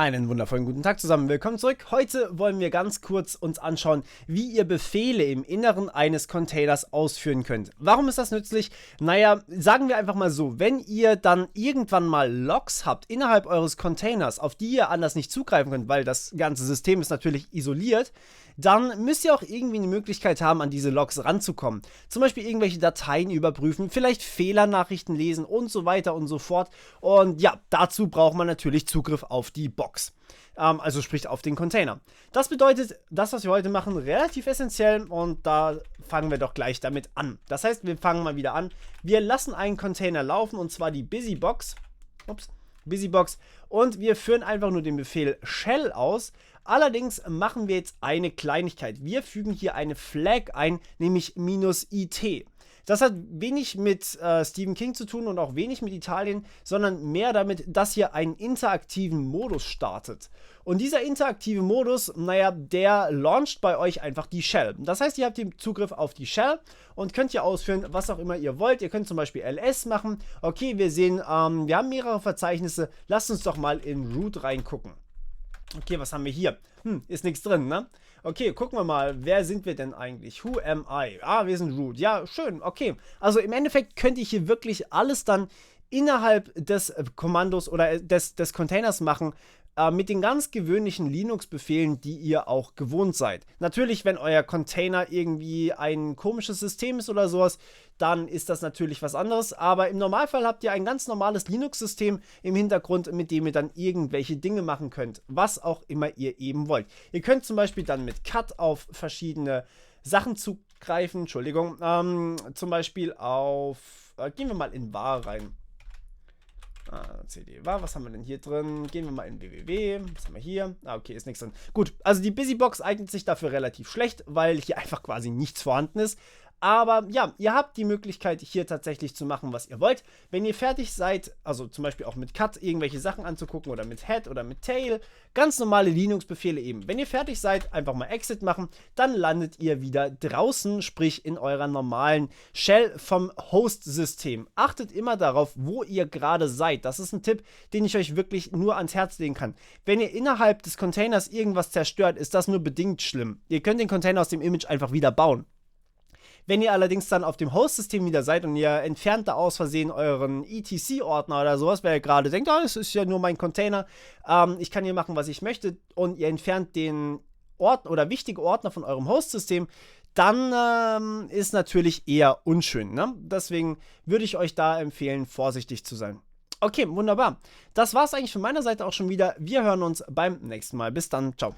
Einen wundervollen guten Tag zusammen, willkommen zurück. Heute wollen wir ganz kurz uns anschauen, wie ihr Befehle im Inneren eines Containers ausführen könnt. Warum ist das nützlich? Naja, sagen wir einfach mal so, wenn ihr dann irgendwann mal Logs habt innerhalb eures Containers, auf die ihr anders nicht zugreifen könnt, weil das ganze System ist natürlich isoliert, dann müsst ihr auch irgendwie eine Möglichkeit haben, an diese Logs ranzukommen. Zum Beispiel irgendwelche Dateien überprüfen, vielleicht Fehlernachrichten lesen und so weiter und so fort. Und ja, dazu braucht man natürlich Zugriff auf die Box. Also sprich auf den Container. Das bedeutet, das, was wir heute machen, relativ essentiell und da fangen wir doch gleich damit an. Das heißt, wir fangen mal wieder an. Wir lassen einen Container laufen und zwar die BusyBox. BusyBox und wir führen einfach nur den Befehl shell aus. Allerdings machen wir jetzt eine Kleinigkeit. Wir fügen hier eine Flag ein, nämlich -it. Das hat wenig mit Stephen King zu tun und auch wenig mit Italien, sondern mehr damit, dass ihr einen interaktiven Modus startet. Und dieser interaktive Modus, naja, der launcht bei euch einfach die Shell. Das heißt, ihr habt den Zugriff auf die Shell und könnt hier ausführen, was auch immer ihr wollt. Ihr könnt zum Beispiel ls machen. Okay, wir sehen, wir haben mehrere Verzeichnisse. Lasst uns doch mal in root reingucken. Okay, was haben wir hier? Ist nichts drin, ne? Okay, gucken wir mal, wer sind wir denn eigentlich? Who am I? Ah, wir sind root. Ja, schön, okay. Also im Endeffekt könnt ihr hier wirklich alles dann innerhalb des Kommandos oder des Containers machen, mit den ganz gewöhnlichen Linux-Befehlen, die ihr auch gewohnt seid. Natürlich, wenn euer Container irgendwie ein komisches System ist oder sowas, dann ist das natürlich was anderes. Aber im Normalfall habt ihr ein ganz normales Linux-System im Hintergrund, mit dem ihr dann irgendwelche Dinge machen könnt, was auch immer ihr eben wollt. Ihr könnt zum Beispiel dann mit cut auf verschiedene Sachen zugreifen, Entschuldigung, zum Beispiel auf, gehen wir mal in var rein. CD war, was haben wir denn hier drin? Gehen wir mal in www, was haben wir hier? Okay, ist nichts drin. Gut, also die BusyBox eignet sich dafür relativ schlecht, weil hier einfach quasi nichts vorhanden ist. Aber ja, ihr habt die Möglichkeit, hier tatsächlich zu machen, was ihr wollt. Wenn ihr fertig seid, also zum Beispiel auch mit Cut irgendwelche Sachen anzugucken oder mit Head oder mit Tail, ganz normale Linux-Befehle eben. Wenn ihr fertig seid, einfach mal Exit machen, dann landet ihr wieder draußen, sprich in eurer normalen Shell vom Host-System. Achtet immer darauf, wo ihr gerade seid. Das ist ein Tipp, den ich euch wirklich nur ans Herz legen kann. Wenn ihr innerhalb des Containers irgendwas zerstört, ist das nur bedingt schlimm. Ihr könnt den Container aus dem Image einfach wieder bauen. Wenn ihr allerdings dann auf dem Host-System wieder seid und ihr entfernt da aus Versehen euren etc-Ordner oder sowas, weil ihr gerade denkt, das ist ja nur mein Container, ich kann hier machen, was ich möchte, und ihr entfernt den Ordner oder wichtige Ordner von eurem Host-System, dann ist natürlich eher unschön, ne? Deswegen würde ich euch da empfehlen, vorsichtig zu sein. Okay, wunderbar. Das war es eigentlich von meiner Seite auch schon wieder. Wir hören uns beim nächsten Mal. Bis dann. Ciao.